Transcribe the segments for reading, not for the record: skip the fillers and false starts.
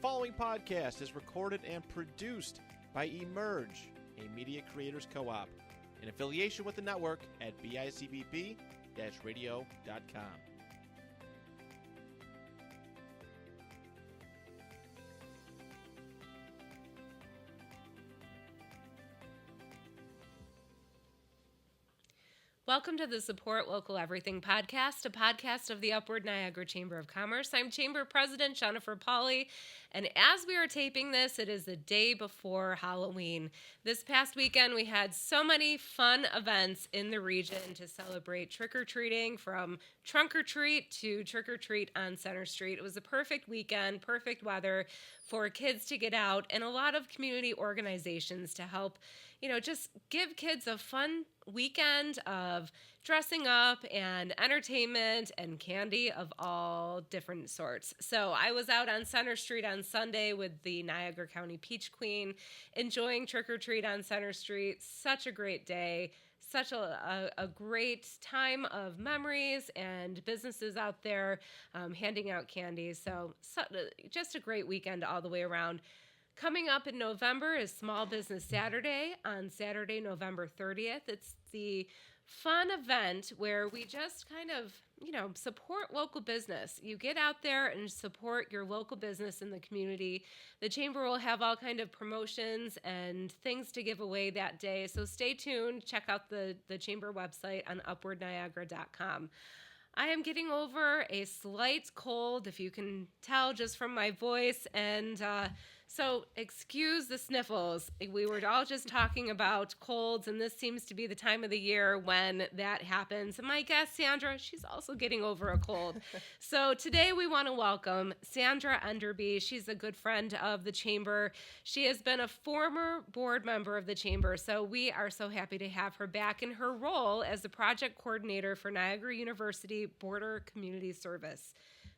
following podcast is recorded and produced by Emerge, a media creators co-op, in affiliation with the network at bicbp-radio.com. Welcome to the Support Local Everything podcast, a podcast of the Upward Niagara Chamber of Commerce. I'm Chamber President Jennifer Pauley, and as we are taping this, it is the day before Halloween. This past weekend, we had so many fun events in the region to celebrate trick-or-treating, from trunk or treat to trick-or-treat on Center Street. It was a perfect weekend, perfect weather for kids to get out, and a lot of community organizations to help, just give kids a fun weekend of dressing up and entertainment and candy of all different sorts. So I was out on Center Street on Sunday with the Niagara County Peach Queen, enjoying trick-or-treat on Center Street. Such a great day. Such a great time of memories and businesses out there handing out candy. So just a great weekend all the way around. Coming up in November is Small Business Saturday on Saturday, November 30th. It's the fun event where we just kind of, support local business. You get out there and support your local business in the community. The Chamber will have all kind of promotions and things to give away that day. So stay tuned. Check out the Chamber website on upwardniagara.com. I am getting over a slight cold, if you can tell just from my voice, and so excuse the sniffles. We were all just talking about colds, and this seems to be the time of the year when that happens. And my guest, Sandra, she's also getting over a cold. So today we want to welcome Sandra Enderby. She's a good friend of the Chamber. She has been a former board member of the Chamber, so we are so happy to have her back in her role as the project coordinator for Niagara University Border Community Service.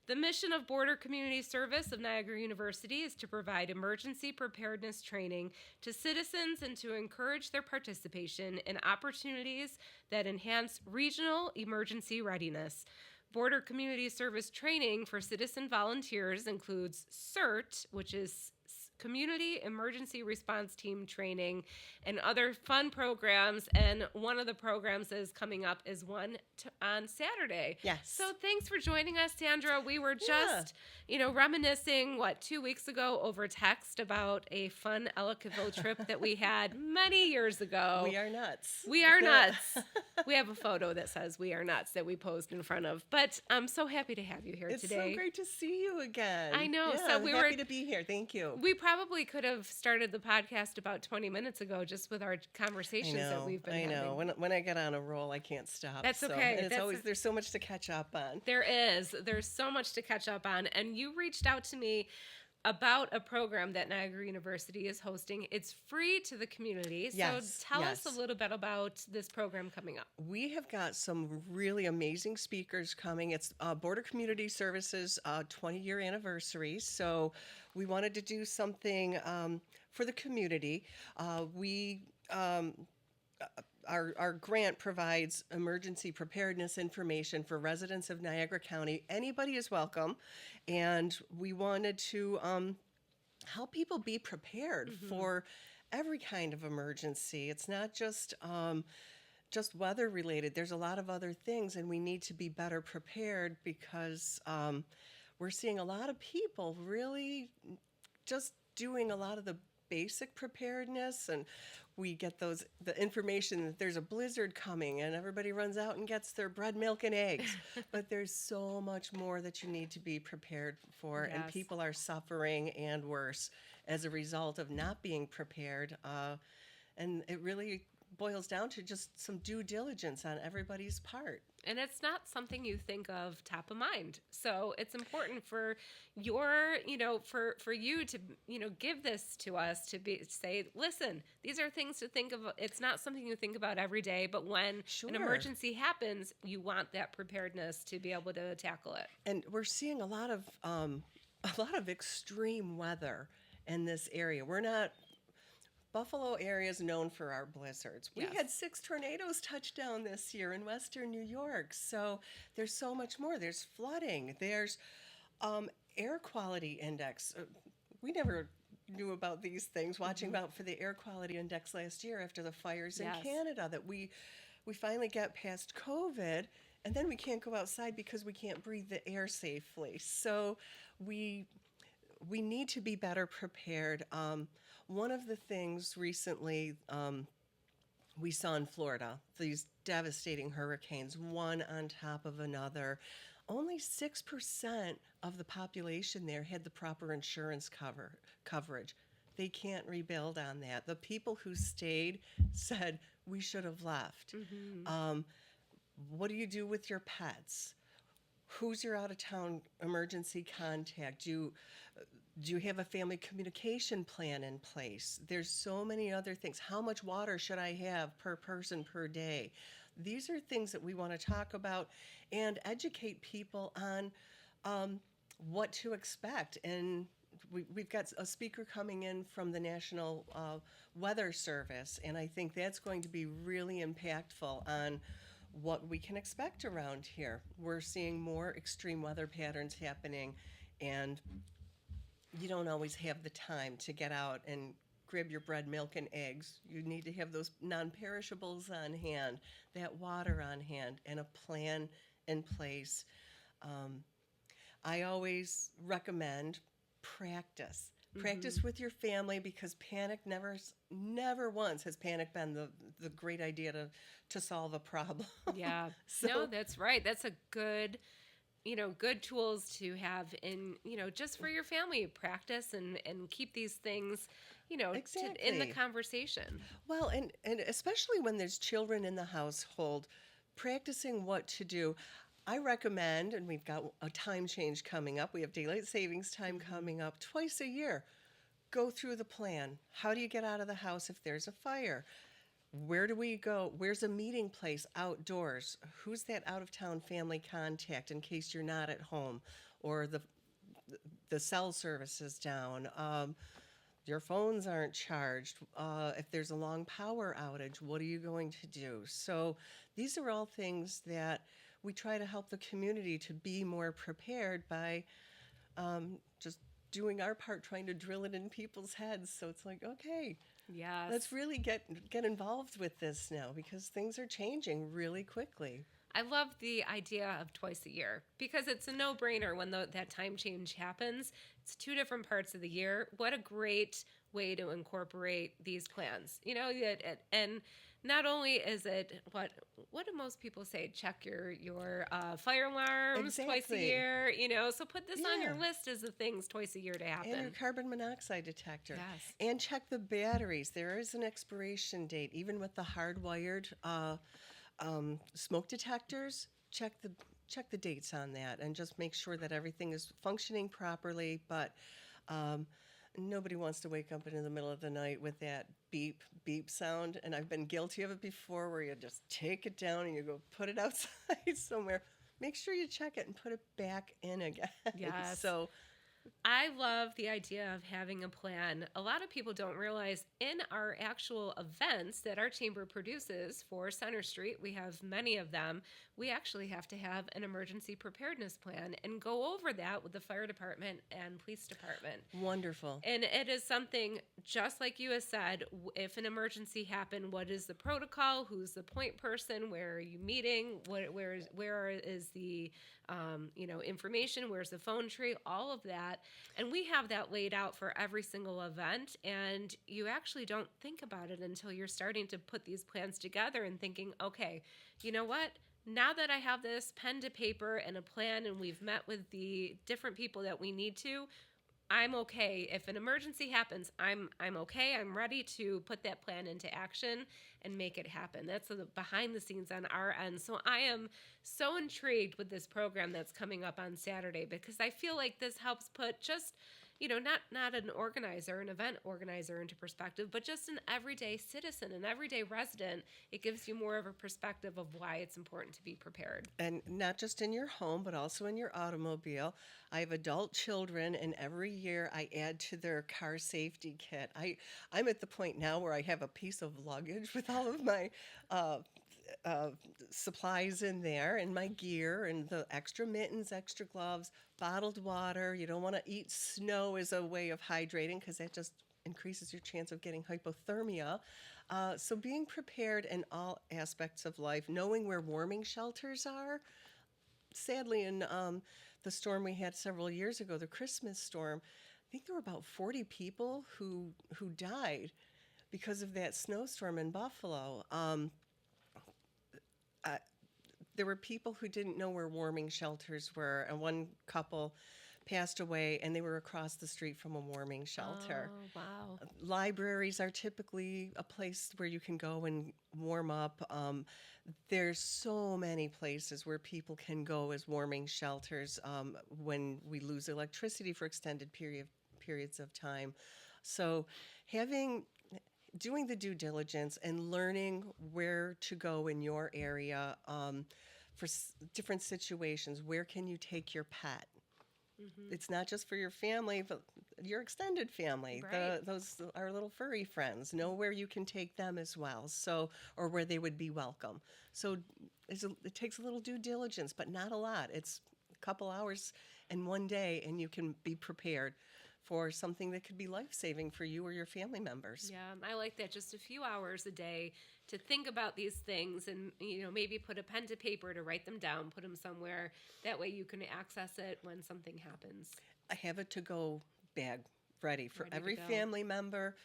The mission of Border Community Service of Niagara University is to provide emergency preparedness training to citizens and to encourage their participation in opportunities that enhance regional emergency readiness. Border Community Service training for citizen volunteers includes CERT, which is Community Emergency Response Team training, and other fun programs. And one of the programs that is coming up is one on Saturday. Yes. So thanks for joining us, Sandra. We were just, reminiscing, 2 weeks ago over text about a fun Ellicottville trip that we had many years ago. We are nuts. We are nuts. We have a photo that says we are nuts that we posed in front of. But I'm so happy to have you here today. It's so great to see you again. I know. Yeah, So I'm we happy to be here. Thank you. We probably could have started the podcast about 20 minutes ago just with our conversations that we've been having. I know. When I get on a roll, I can't stop. That's okay. And there's so much to catch up on. There is. There's so much to catch up on. And you reached out to me about a program that Niagara University is hosting. It's free to the community. So tell us a little bit about this program coming up. We have got some really amazing speakers coming. It's Border Community Services 20-year anniversary. So we wanted to do something for the community. Our grant provides emergency preparedness information for residents of Niagara County. Anybody is welcome, and we wanted to help people be prepared for every kind of emergency. It's not just weather related. There's a lot of other things, and we need to be better prepared because we're seeing a lot of people really just doing a lot of the basic preparedness, and we get the information that there's a blizzard coming and everybody runs out and gets their bread, milk, and eggs. But there's so much more that you need to be prepared for, and people are suffering and worse as a result of not being prepared. And it really boils down to just some due diligence on everybody's part. And it's not something you think of top of mind. So it's important for your, for you to, give this to us to say, listen, these are things to think of. It's not something you think about every day, but when an emergency happens, you want that preparedness to be able to tackle it. And we're seeing a lot of extreme weather in this area. Buffalo area is known for our blizzards. We had 6 tornadoes touch down this year in western New York. So there's so much more. There's flooding. There's air quality index. we never knew about these things, watching about for the air quality index last year after the fires in Yes. Canada, that we finally got past COVID, and then we can't go outside because we can't breathe the air safely. So we need to be better prepared. One of the things recently we saw in Florida, these devastating hurricanes, one on top of another. Only 6% of the population there had the proper insurance coverage. They can't rebuild on that. The people who stayed said, we should have left. What do you do with your pets? Who's your out-of-town emergency contact? Do you have a family communication plan in place? There's so many other things. How much water should I have per person per day? These are things that we want to talk about and educate people on what to expect. And we've got a speaker coming in from the National Weather Service, and I think that's going to be really impactful on what we can expect around here. We're seeing more extreme weather patterns happening, and you don't always have the time to get out and grab your bread, milk, and eggs. You need to have those non-perishables on hand, that water on hand, and a plan in place. I always recommend practice. Practice with your family, because panic never once has panic been the great idea to solve a problem. Yeah. So- No, that's right. That's a good, good tools to have in, just for your family. Practice and keep these things, in the Exactly. conversation. Well, and especially when there's children in the household, practicing what to do. I recommend, and we've got a time change coming up. We have daylight savings time coming up twice a year. Go through the plan. How do you get out of the house if there's a fire? Where do we go? Where's a meeting place outdoors? Who's that out-of-town family contact in case you're not at home, or the cell service is down? Your phones aren't charged. If there's a long power outage, what are you going to do? So these are all things that we try to help the community to be more prepared by just doing our part, trying to drill it in people's heads. So it's like, okay, Yes. let's really get involved with this now, because things are changing really quickly. I love the idea of twice a year, because it's a no-brainer when that time change happens. It's 2 different parts of the year. What a great way to incorporate these plans. And not only is it what do most people say? Check your fire alarms twice a Exactly. year. So put this on your Yeah. list as the things twice a year to happen. And your carbon monoxide detector. Yes. And check the batteries. There is an expiration date, even with the hardwired smoke detectors. Check the dates on that, and just make sure that everything is functioning properly. But nobody wants to wake up in the middle of the night with that beep beep sound. And I've been guilty of it before, where you just take it down and you go put it outside somewhere. Make sure you check it and put it back in again. Yes. So I love the idea of having a plan. A lot of people don't realize in our actual events that our chamber produces for Center Street, we have many of them, we actually have to have an emergency preparedness plan and go over that with the fire department and police department. wonderful. And it is something, just like you have said, if an emergency happened, what is the protocol? Who's the point person? Where are you meeting? Where is the information? Where's the phone tree? All of that. And we have that laid out for every single event. And you actually don't think about it until you're starting to put these plans together and thinking, okay, you know what? Now that I have this pen to paper and a plan, and we've met with the different people that we need to, I'm okay. If an emergency happens, I'm okay. I'm ready to put that plan into action and make it happen. That's the behind the scenes on our end. So I am so intrigued with this program that's coming up on Saturday, because I feel like this helps put just, not an organizer, an event organizer into perspective, but just an everyday citizen, an everyday resident. It gives you more of a perspective of why it's important to be prepared. And not just in your home, but also in your automobile. I have adult children, and every year I add to their car safety kit. I'm at the point now where I have a piece of luggage with all of my supplies in there and my gear and the extra mittens, extra gloves, bottled water. You don't want to eat snow as a way of hydrating because that just increases your chance of getting hypothermia. So being prepared in all aspects of life, knowing where warming shelters are. Sadly, in the storm we had several years ago, the Christmas storm, I think there were about 40 people who died because of that snowstorm in Buffalo. There were people who didn't know where warming shelters were, and one couple passed away, and they were across the street from a warming shelter. Oh, wow. Libraries are typically a place where you can go and warm up. There's so many places where people can go as warming shelters when we lose electricity for extended periods of time. So doing the due diligence and learning where to go in your area for different situations. Where can you take your pet? Mm-hmm. It's not just for your family, but your extended family. Right. Those our little furry friends. Know where you can take them as well. So, or where they would be welcome. So, it takes a little due diligence, but not a lot. It's a couple hours and one day, and you can be prepared for something that could be life-saving for you or your family members. Yeah, I like that. Just a few hours a day to think about these things and, maybe put a pen to paper to write them down, put them somewhere. That way you can access it when something happens. I have a to-go bag ready for Ready to every go. family member,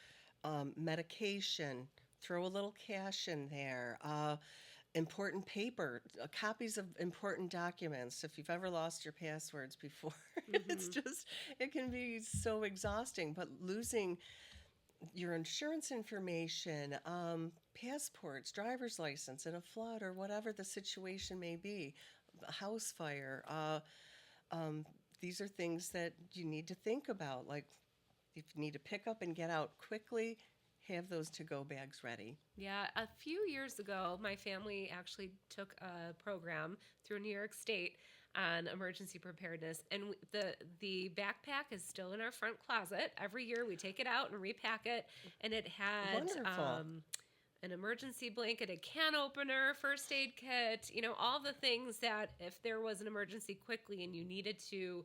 medication, throw a little cash in there, important paper, copies of important documents. If you've ever lost your passwords before, it can be so exhausting. But losing your insurance information, passports, driver's license in a flood or whatever the situation may be, a house fire, these are things that you need to think about. Like if you need to pick up and get out quickly, have those to-go bags ready. Yeah, a few years ago, my family actually took a program through New York State on emergency preparedness, and the backpack is still in our front closet. Every year we take it out and repack it, and it had an emergency blanket, a can opener, first aid kit, all the things that if there was an emergency quickly and you needed to,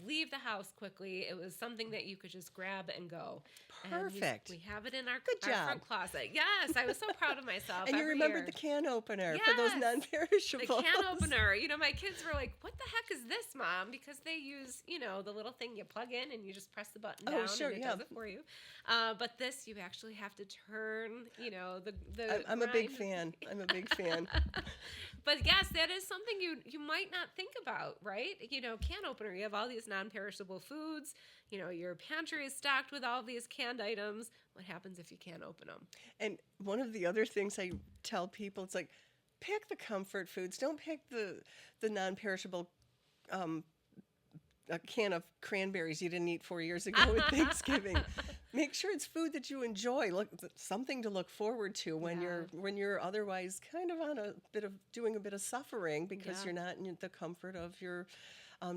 leave the house quickly, it was something that you could just grab and go. Perfect. And we have it in our Good job. front closet. Yes, I was so proud of myself. And you every remembered year. the can opener for those Yes, non-perishables. the can opener. My kids were like, "What the heck is this, Mom?" Because they use, the little thing you plug in and you just press the button down sure, and it yeah. does it for you. But this, you actually have to turn, the I'm a big grind. fan. I'm a big fan. But yes, that is something you might not think about, right? Can opener. You have all these non-perishable foods. Your pantry is stocked with all these canned items. What happens if you can't open them? And one of the other things I tell people, it's like, pick the comfort foods. Don't pick the non-perishable a can of cranberries you didn't eat 4 years ago at Thanksgiving. Make sure it's food that you enjoy. Something to look forward to when you're otherwise kind of on doing a bit of suffering because you're not in the comfort of your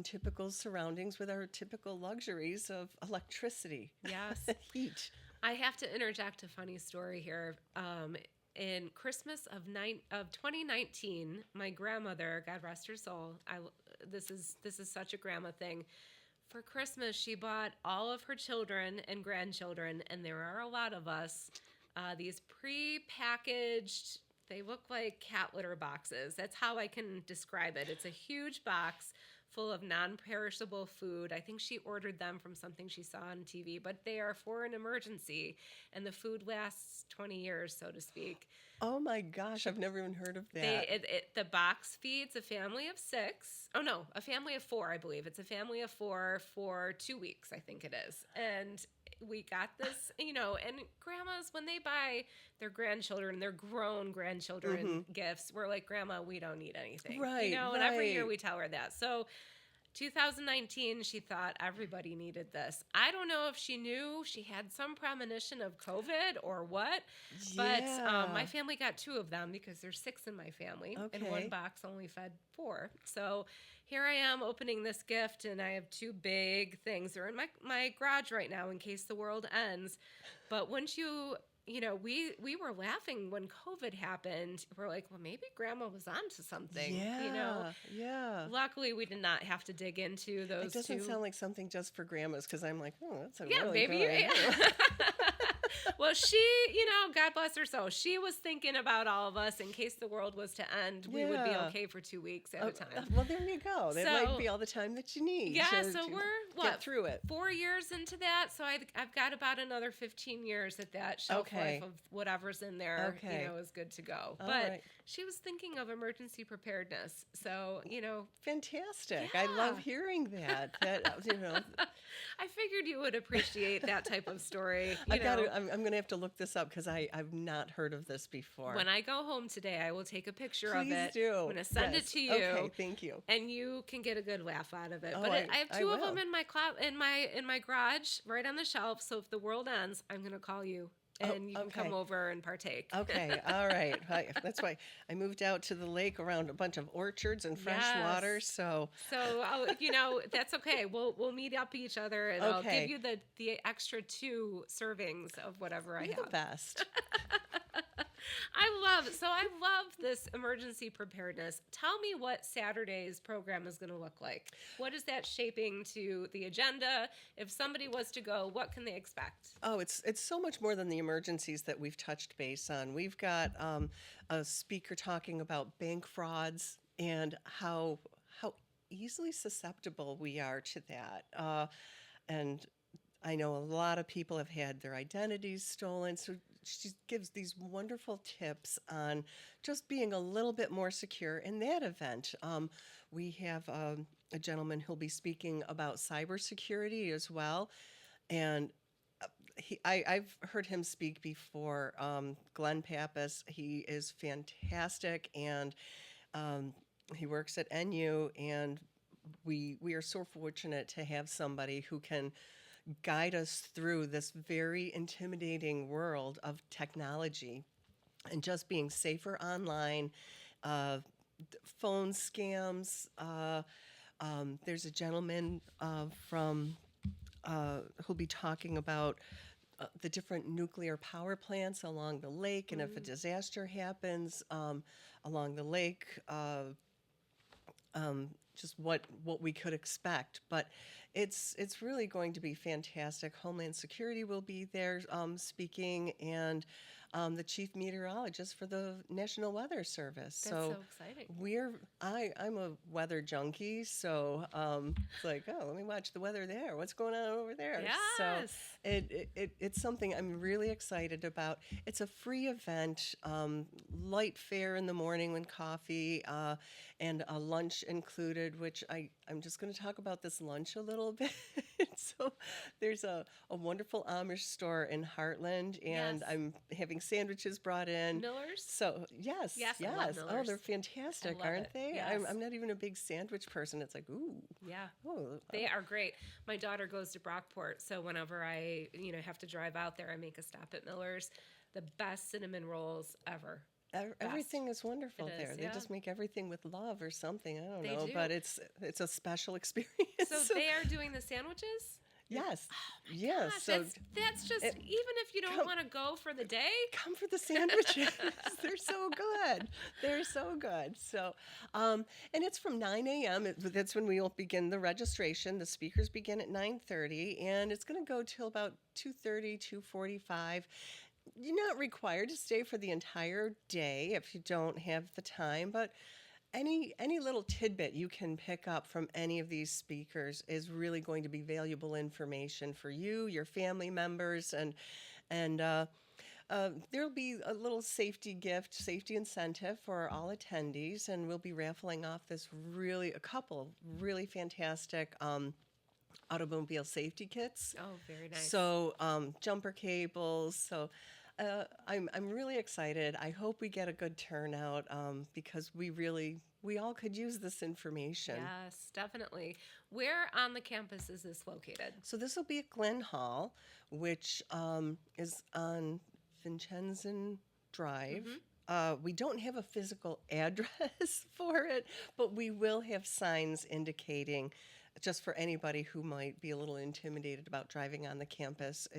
typical surroundings with our typical luxuries of electricity. Yes. Heat. I have to interject a funny story here. In Christmas of 2019, my grandmother, God rest her soul, this is such a grandma thing. For Christmas, she bought all of her children and grandchildren, and there are a lot of us, these pre-packaged, they look like cat litter boxes. That's how I can describe it. It's a huge box full of non-perishable food. I think she ordered them from something she saw on TV, but they are for an emergency, and the food lasts 20 years, so to speak. Oh my gosh, I've never even heard of that. The box feeds a family of 6. Oh no, a family of 4, I believe. It's a family of 4 for 2 weeks, I think it is. And we got this, and grandmas, when they buy their grandchildren, their grown grandchildren gifts, we're like, Grandma, we don't need anything. Right, And every year we tell her that. So 2019, she thought everybody needed this. I don't know if she knew she had some premonition of COVID or what, but my family got 2 of them because there's 6 in my family, and one box only fed 4. So here I am opening this gift, and I have 2 big things. They're in my garage right now in case the world ends. But once you we were laughing when COVID happened. We're like, well, maybe Grandma was onto something. Yeah. Luckily, we did not have to dig into those. It doesn't two. sound like something just for grandmas, because I'm like, oh, that's a Yeah, really maybe. good idea. Well, she, God bless her soul, she was thinking about all of us in case the world was to end. We would be okay for 2 weeks at a time. Well, there you go. That might be all the time that you need. Yeah, so we're get through it. 4 years into that, so I've got about another 15 years at that shelf life of whatever's in there. Is good to go. But she was thinking of emergency preparedness, so fantastic. Yeah. I love hearing that. I figured you would appreciate that type of story. I'm going to have to look this up, because I've not heard of this before. When I go home today, I will take a picture Please of it. do. I'm going to send it to you. Okay, thank you. And you can get a good laugh out of it. Oh, But I have two of will. them in my garage, right on the shelf. So if the world ends, I'm going to call you. And you can come over and partake. Okay, all right. That's why I moved out to the lake around a bunch of orchards and fresh water. So that's okay. We'll meet up each other, and I'll give you the extra 2 servings of whatever I have. You're the best. I love this emergency preparedness. Tell me what Saturday's program is going to look like. What is that shaping to the agenda? If somebody was to go, what can they expect? Oh, it's so much more than the emergencies that we've touched base on. We've got a speaker talking about bank frauds and how easily susceptible we are to that. And I know a lot of people have had their identities stolen, so she gives these wonderful tips on just being a little bit more secure in that event. We have a gentleman who'll be speaking about cybersecurity as well, and I've heard him speak before. Glenn Pappas, he is fantastic, and he works at NU, and we are so fortunate to have somebody who can guide us through this very intimidating world of technology and just being safer online, phone scams. There's a gentleman who'll be talking about the different nuclear power plants along the lake, and if a disaster happens along the lake, just what we could expect. But it's really going to be fantastic. Homeland Security will be there speaking, and the chief meteorologist for the National Weather Service. That's so exciting. I'm a weather junkie, so it's like, oh, let me watch the weather there. What's going on over there? Yes. So it's something I'm really excited about. It's a free event, light fare in the morning with coffee, and a lunch included, which I'm just going to talk about this lunch a little bit. So there's a wonderful Amish store in Heartland, and I'm having sandwiches brought in. Miller's? So, yes. I love Miller's. Oh, they're fantastic, aren't they? Yes. I'm not even a big sandwich person. It's like, ooh. Yeah. Oh, they are great. My daughter goes to Brockport, so whenever I have to drive out there, I make a stop at Miller's. The best cinnamon rolls ever. Everything is wonderful it there. is, They just make everything with love or something. I don't know, do. but it's a special experience. So they are doing the sandwiches? Yes. Oh yes. gosh, So that's just, even if you don't want to go for the day, come for the sandwiches. They're so good. They're so good. So, and it's from 9 a.m. That's when we will begin the registration. The speakers begin at 9:30, and it's going to go till about 2:30, 2:45. You're not required to stay for the entire day if you don't have the time, but any little tidbit you can pick up from any of these speakers is really going to be valuable information for you, your family members, and there'll be a little safety incentive for all attendees, and we'll be raffling off a couple really fantastic automobile safety kits. Oh, very nice. So jumper cables. So I'm really excited. I hope we get a good turnout because we all could use this information. Yes, definitely. Where on the campus is this located? So this will be at Glen Hall, which is on Vincenzen Drive. We don't have a physical address for it, but we will have signs indicating just for anybody who might be a little intimidated about driving on the campus.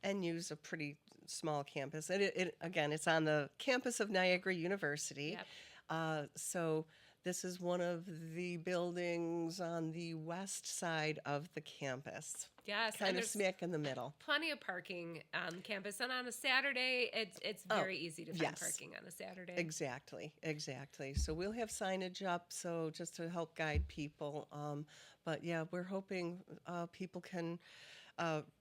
NU's a pretty small campus. And again, it's on the campus of Niagara University. Yep. So this is one of the buildings on the west side of the campus. Yes, Kind and of there's smack in the middle. plenty of parking on campus, and on a Saturday, it's very easy to find yes. parking on a Saturday. Exactly. So we'll have signage up, so just to help guide people. But yeah, we're hoping people can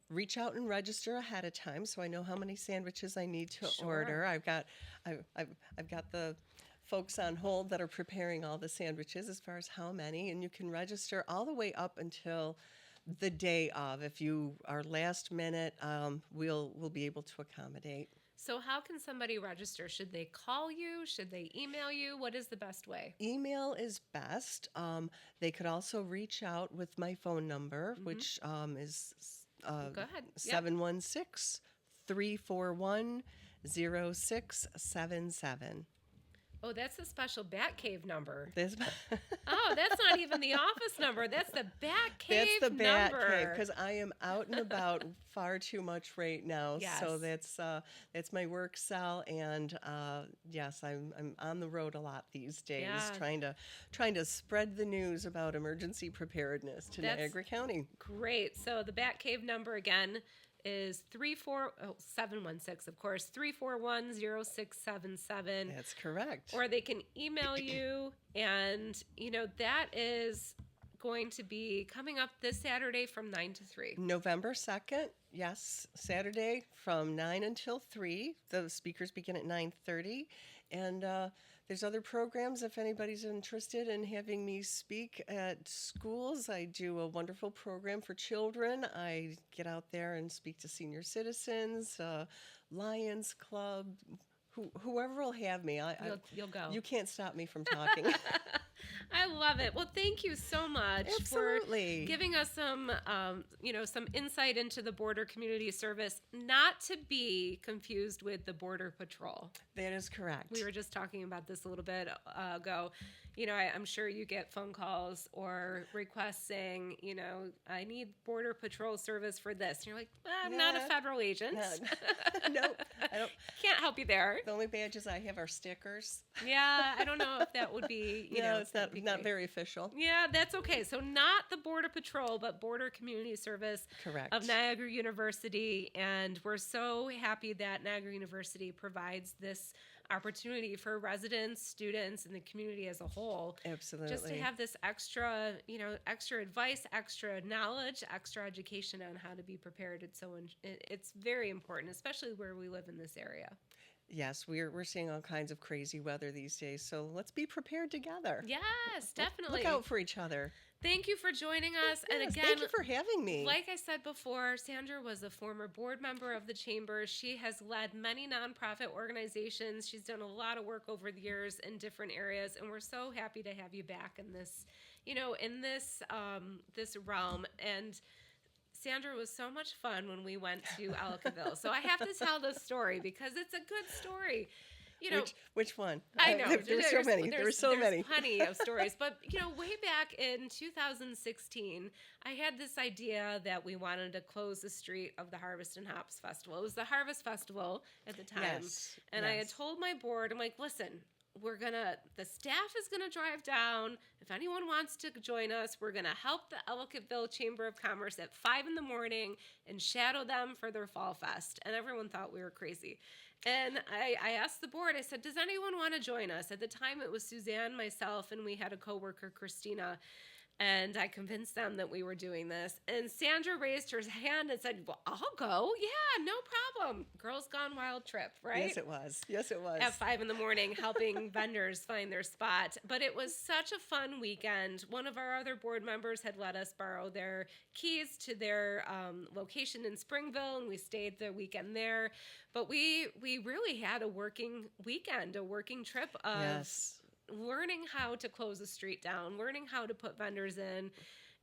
reach out and register ahead of time, so I know how many sandwiches I need to Sure. order. I've got the folks on hold that are preparing all the sandwiches as far as how many, and you can register all the way up until the day of. If you are last minute, we'll be able to accommodate. So how can somebody register? Should they call you? Should they email you? What is the best way? Email is best. They could also reach out with my phone number, which is Go ahead. Yep. 716 341 0677. Oh, that's the special Batcave number. This Oh, that's not even the office number. That's the Batcave That's the Bat number. Cave, because I am out and about far too much right now. Yes. So that's my work cell, and yes, I'm on the road a lot these days, Yeah. trying to spread the news about emergency preparedness to That's Niagara County. Great. So the Batcave number again is 716, of course, 341-0677. That's correct. Or they can email you, and that is going to be coming up this Saturday from 9 to 3. November 2nd, yes, Saturday from 9 until 3. The speakers begin at 9:30, and there's other programs if anybody's interested in having me speak at schools. I do a wonderful program for children. I get out there and speak to senior citizens, Lions Club, whoever will have me. You'll go. You can't stop me from talking. I love it. Well, thank you so much Absolutely. for giving us some insight into the Border Community Service, not to be confused with the Border Patrol. That is correct. We were just talking about this a little bit ago. I'm sure you get phone calls or requests saying, I need Border Patrol service for this. And you're like, I'm not a federal agent. Nope, I don't. Can't help you there. The only badges I have are stickers. Yeah, I don't know if that would be, It's that'd be not great. very official. Yeah, that's okay. So not the Border Patrol, but Border Community Service Correct. of Niagara University. And we're so happy that Niagara University provides this opportunity for residents, students, and the community as a whole. Absolutely. Just to have this extra advice, extra knowledge, extra education on how to be prepared. It's very important, especially where we live in this area. Yes, we're seeing all kinds of crazy weather these days, so let's be prepared together. Yes, definitely. Look out for each other. Thank you for joining us. And Yes, again, thank you for having me. like I said before, Sandra was a former board member of the Chamber. She has led many nonprofit organizations. She's done a lot of work over the years in different areas, and we're so happy to have you back in this, this realm. And Sandra was so much fun when we went to Ellicottville. So I have to tell this story because it's a good story. Which one? I know. There were so many. There were so many. There's plenty of stories. But, way back in 2016, I had this idea that we wanted to close the street of the Harvest and Hops Festival. It was the Harvest Festival at the time. Yes. And I had told my board, I'm like, listen, the staff is going to drive down. If anyone wants to join us, we're going to help the Ellicottville Chamber of Commerce at 5 in the morning and shadow them for their Fall Fest. And everyone thought we were crazy. And I asked the board, I said, does anyone want to join us? At the time, it was Suzanne, myself, and we had a coworker, Christina. And I convinced them that we were doing this. And Sandra raised her hand and said, well, I'll go. Yeah, no problem. Girls Gone Wild trip, right? Yes, it was. At 5 in the morning, helping vendors find their spot. But it was such a fun weekend. One of our other board members had let us borrow their keys to their location in Springville, and we stayed the weekend there. But we really had a working weekend, a working trip of learning how to close the street down, learning how to put vendors in.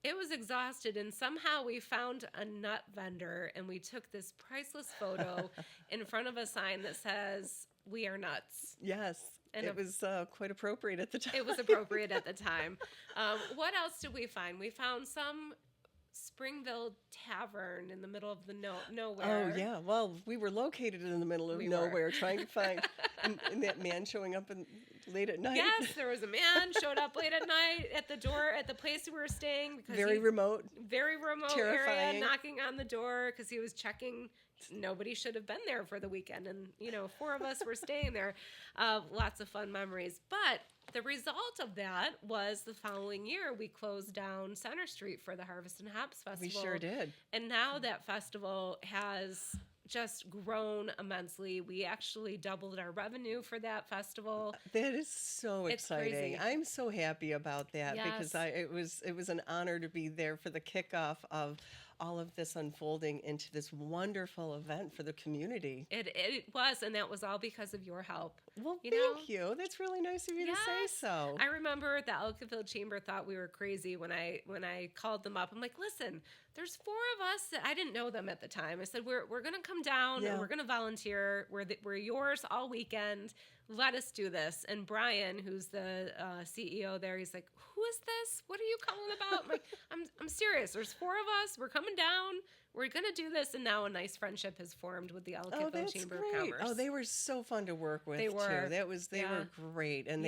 It was exhausted, and somehow we found a nut vendor, and we took this priceless photo in front of a sign that says, We Are Nuts. Yes. And it was quite appropriate at the time. It was appropriate at the time. What else did we find? We found some Springville tavern in the middle of the nowhere. Oh, yeah. Well, we were located in the middle of nowhere trying to find and that man showing up late at night. Yes, there was a man showed up late at night at the door at the place we were staying. Because very remote area, knocking on the door because he was checking. Nobody should have been there for the weekend. And, 4 of us were staying there. Lots of fun memories. But the result of that was the following year, we closed down Center Street for the Harvest and Hops Festival. We sure did. And now that festival has just grown immensely. We actually doubled our revenue for that festival. That is so exciting. Crazy. I'm so happy about that Yes. because it was an honor to be there for the kickoff of all of this unfolding into this wonderful event for the community. It was, and that was all because of your help. Well, thank you. That's really nice of you to say so. I remember the Ellicottville Chamber thought we were crazy when I called them up. I'm like, listen, there's 4 of us that I didn't know them at the time. I said, we're going to come down and we're going to volunteer. We're yours all weekend. Let us do this. And Brian, who's the CEO there, he's like, who is this? What are you calling about? I'm like, I'm serious. There's 4 of us. We're coming down. We're going to do this. And now a nice friendship has formed with the Ellicottville Chamber of Commerce. Oh, they were so fun to work with, They were. too. They were great. And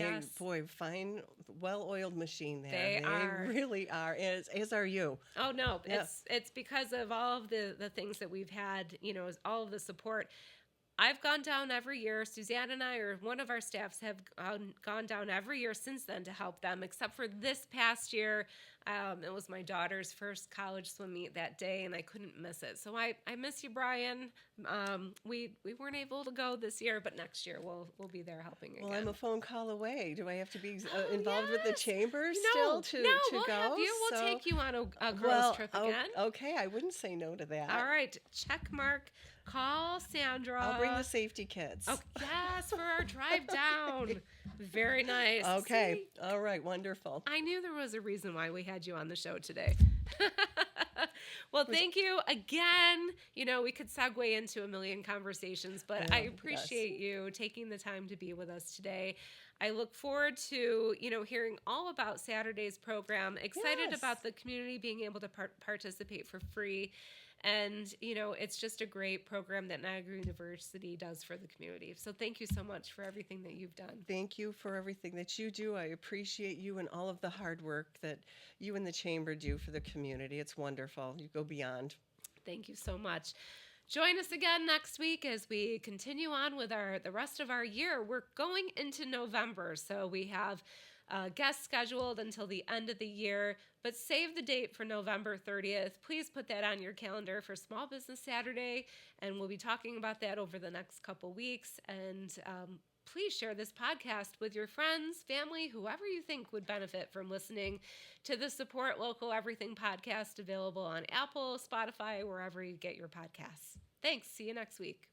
fine, well-oiled machine there. They are. Really are, as are you. Oh, no. Yeah. It's because of all of the things that we've had, all of the support. I've gone down every year. Suzanne and I, or one of our staffs, have gone down every year since then to help them, except for this past year. It was my daughter's first college swim meet that day, and I couldn't miss it. So I miss you, Brian. We weren't able to go this year, but next year we'll be there helping again. Well, I'm a phone call away. Do I have to be involved with the chamber still to we'll go? Have you. We'll take you on a girls' trip again. Okay, I wouldn't say no to that. All right, check mark. Call Sandra. I'll bring the safety kits. Oh, yes, for our drive down. Very nice. Okay. See? All right. Wonderful. I knew there was a reason why we had you on the show today. Well, thank you again. We could segue into a million conversations, but I appreciate you taking the time to be with us today. I look forward to, hearing all about Saturday's program. Excited about the community being able to participate for free. And, it's just a great program that Niagara University does for the community. So thank you so much for everything that you've done. Thank you for everything that you do. I appreciate you and all of the hard work that you and the Chamber do for the community. It's wonderful. You go beyond. Thank you so much. Join us again next week as we continue on with the rest of our year. We're going into November, so we have guests scheduled until the end of the year, but save the date for November 30th. Please put that on your calendar for Small Business Saturday, and we'll be talking about that over the next couple weeks. And please share this podcast with your friends, family, whoever you think would benefit from listening to the Support Local Everything podcast, available on Apple, Spotify, wherever you get your podcasts. Thanks. See you next week.